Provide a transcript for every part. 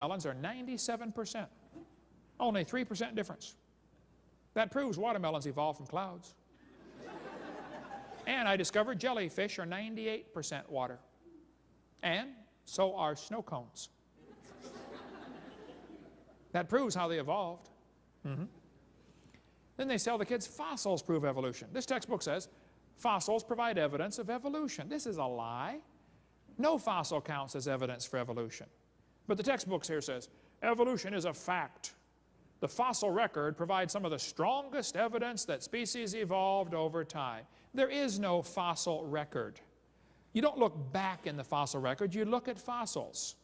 watermelons are 97%. Only 3% difference. That proves watermelons evolved from clouds. And I discovered jellyfish are 98% water. And so are snow cones. That proves how they evolved. Then they tell the kids fossils prove evolution. This textbook says fossils provide evidence of evolution. This is a lie. No fossil counts as evidence for evolution. But the textbook here says evolution is a fact. The fossil record provides some of the strongest evidence that species evolved over time. There is no fossil record. You don't look back in the fossil record, you look at fossils.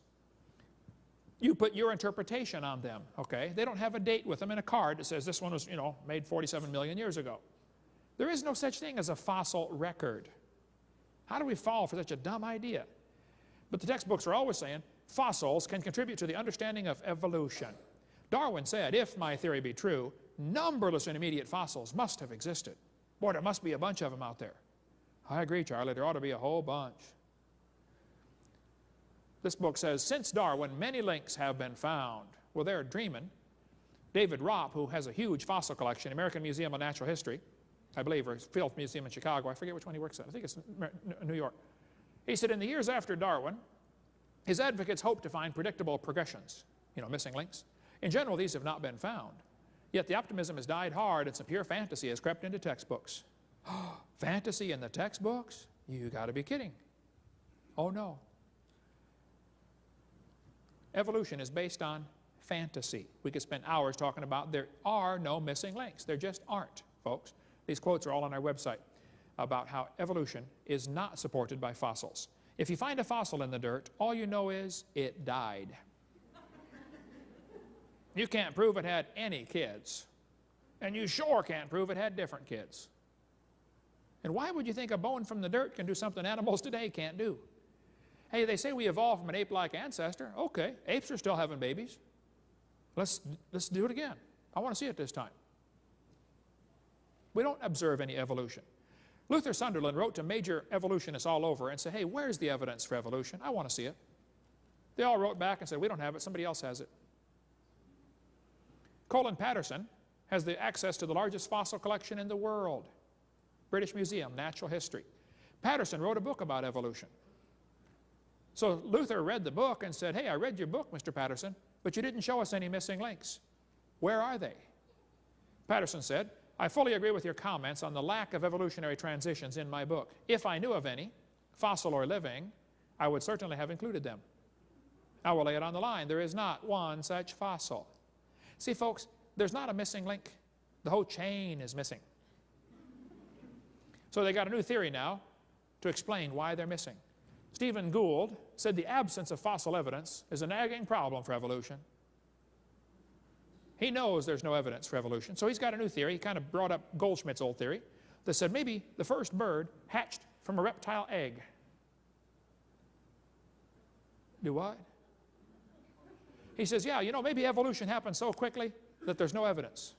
You put your interpretation on them, okay? They don't have a date with them in a card that says this one was, made 47 million years ago. There is no such thing as a fossil record. How do we fall for such a dumb idea? But the textbooks are always saying fossils can contribute to the understanding of evolution. Darwin said, if my theory be true, numberless intermediate fossils must have existed. Boy, there must be a bunch of them out there. I agree, Charlie, there ought to be a whole bunch. This book says, since Darwin, many links have been found. Well, they're dreaming. David Ropp, who has a huge fossil collection, American Museum of Natural History, I believe, or Field Museum in Chicago, I forget which one he works at, I think it's New York. He said, in the years after Darwin, his advocates hoped to find predictable progressions, missing links. In general, these have not been found. Yet the optimism has died hard and some pure fantasy has crept into textbooks. Fantasy in the textbooks? You got to be kidding. Oh no. Evolution is based on fantasy. We could spend hours talking about there are no missing links. There just aren't, folks. These quotes are all on our website about how evolution is not supported by fossils. If you find a fossil in the dirt, all you know is it died. You can't prove it had any kids. And you sure can't prove it had different kids. And why would you think a bone from the dirt can do something animals today can't do? Hey, they say we evolved from an ape-like ancestor. Okay, apes are still having babies. Let's do it again. I want to see it this time. We don't observe any evolution. Luther Sunderland wrote to major evolutionists all over and said, hey, where's the evidence for evolution? I want to see it. They all wrote back and said, we don't have it, somebody else has it. Colin Patterson has the access to the largest fossil collection in the world. British Museum, Natural History. Patterson wrote a book about evolution. So Luther read the book and said, hey, I read your book, Mr. Patterson, but you didn't show us any missing links. Where are they? Patterson said, I fully agree with your comments on the lack of evolutionary transitions in my book. If I knew of any, fossil or living, I would certainly have included them. I will lay it on the line. There is not one such fossil. See, folks, there's not a missing link. The whole chain is missing. So they got a new theory now to explain why they're missing. Stephen Gould said the absence of fossil evidence is a nagging problem for evolution. He knows there's no evidence for evolution, so he's got a new theory. He kind of brought up Goldschmidt's old theory that said maybe the first bird hatched from a reptile egg. Do what? He says, yeah, maybe evolution happened so quickly that there's no evidence.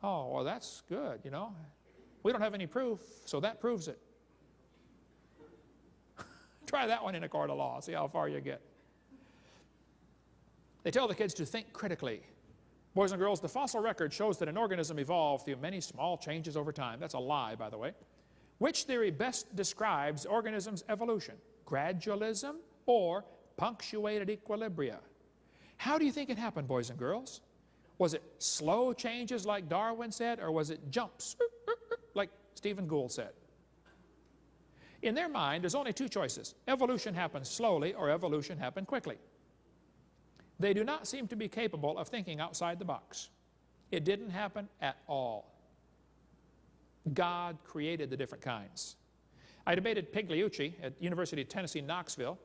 Oh, well, that's good, We don't have any proof, so that proves it. Try that one in a court of law, see how far you get. They tell the kids to think critically. Boys and girls, the fossil record shows that an organism evolved through many small changes over time. That's a lie, by the way. Which theory best describes organisms' evolution? Gradualism or punctuated equilibria? How do you think it happened, boys and girls? Was it slow changes like Darwin said, or was it jumps like Stephen Gould said? In their mind, there's only two choices. Evolution happened slowly or evolution happened quickly. They do not seem to be capable of thinking outside the box. It didn't happen at all. God created the different kinds. I debated Pigliucci at University of Tennessee, Knoxville.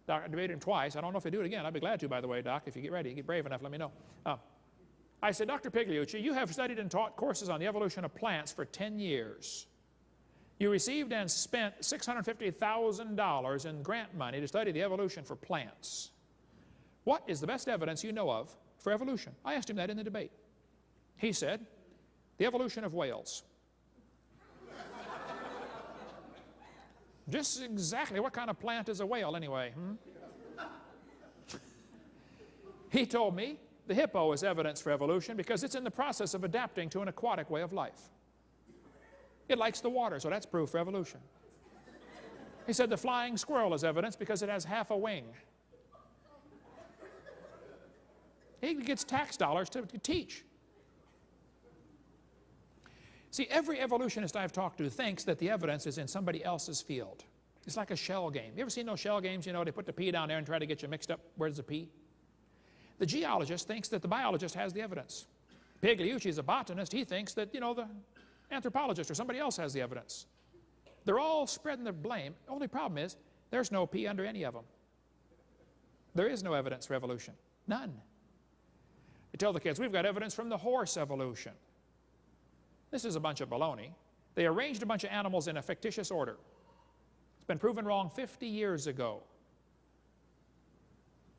I debated him twice. I don't know if I do it again. I'd be glad to, by the way, Doc. If you get ready, get brave enough, let me know. I said, Dr. Pigliucci, you have studied and taught courses on the evolution of plants for 10 years. You received and spent $650,000 in grant money to study the evolution for plants. What is the best evidence you know of for evolution? I asked him that in the debate. He said, the evolution of whales. Just exactly what kind of plant is a whale anyway? He told me the hippo is evidence for evolution because it's in the process of adapting to an aquatic way of life. It likes the water, so that's proof for evolution. He said the flying squirrel is evidence because it has half a wing. He gets tax dollars to teach. See, every evolutionist I've talked to thinks that the evidence is in somebody else's field. It's like a shell game. You ever seen those shell games? You know, they put the pea down there and try to get you mixed up. Where's the pea? The geologist thinks that the biologist has the evidence. Pigliucci is a botanist. He thinks that, you know, the anthropologist or somebody else has the evidence. They're all spreading the blame. The only problem is there's no pea under any of them. There is no evidence for evolution. None. You tell the kids, we've got evidence from the horse evolution. This is a bunch of baloney. They arranged a bunch of animals in a fictitious order. It's been proven wrong 50 years ago.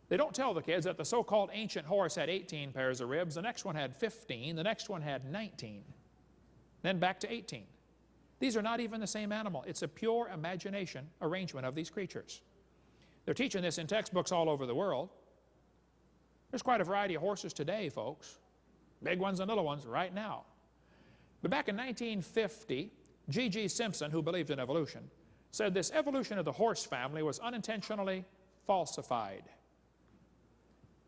They don't tell the kids that the so-called ancient horse had 18 pairs of ribs, the next one had 15, the next one had 19, then back to 18. These are not even the same animal. It's a pure imagination arrangement of these creatures. They're teaching this in textbooks all over the world. There's quite a variety of horses today, folks. Big ones and little ones right now. But back in 1950, G.G. Simpson, who believed in evolution, said this evolution of the horse family was unintentionally falsified.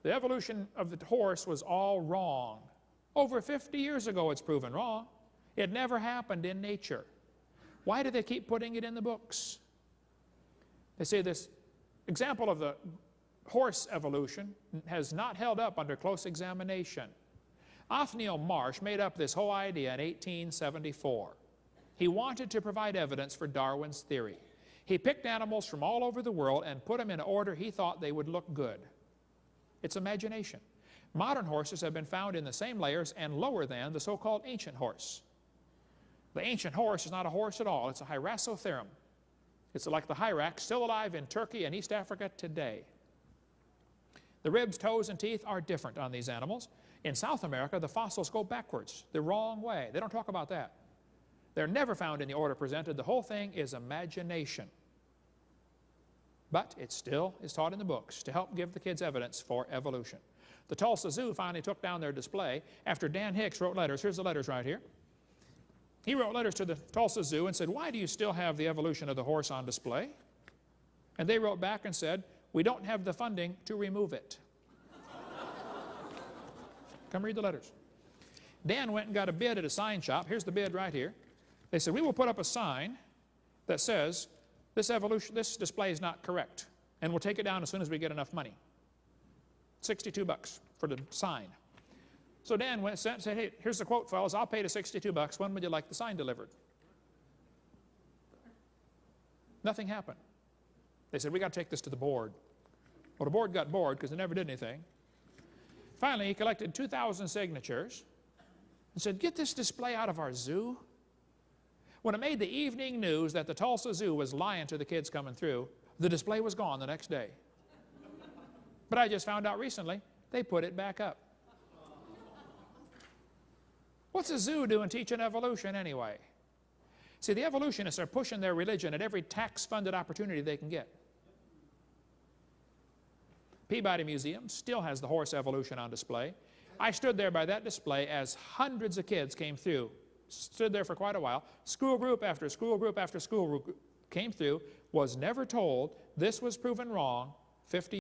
The evolution of the horse was all wrong. Over 50 years ago it's proven wrong. It never happened in nature. Why do they keep putting it in the books? They say this example of the horse evolution has not held up under close examination. Othniel Marsh made up this whole idea in 1874. He wanted to provide evidence for Darwin's theory. He picked animals from all over the world and put them in order he thought they would look good. It's imagination. Modern horses have been found in the same layers and lower than the so-called ancient horse. The ancient horse is not a horse at all. It's a Hyracotherum. It's like the hyrax, still alive in Turkey and East Africa today. The ribs, toes, and teeth are different on these animals. In South America, the fossils go backwards, the wrong way. They don't talk about that. They're never found in the order presented. The whole thing is imagination. But it still is taught in the books to help give the kids evidence for evolution. The Tulsa Zoo finally took down their display after Dan Hicks wrote letters. Here's the letters right here. He wrote letters to the Tulsa Zoo and said, why do you still have the evolution of the horse on display? And they wrote back and said, we don't have the funding to remove it. Come read the letters. Dan went and got a bid at a sign shop. Here's the bid right here. They said, we will put up a sign that says, this display is not correct, and we'll take it down as soon as we get enough money. $62 for the sign. So Dan went and said, hey, here's the quote, fellas. I'll pay the $62. When would you like the sign delivered? Nothing happened. They said, we got to take this to the board. Well, the board got bored because they never did anything. Finally, he collected 2,000 signatures and said, get this display out of our zoo. When it made the evening news that the Tulsa Zoo was lying to the kids coming through, the display was gone the next day. But I just found out recently, they put it back up. What's a zoo doing teaching evolution anyway? See, the evolutionists are pushing their religion at every tax-funded opportunity they can get. Peabody Museum still has the horse evolution on display. I stood there by that display as hundreds of kids came through. Stood there for quite a while. School group after school group after school group came through, was never told this was proven wrong 50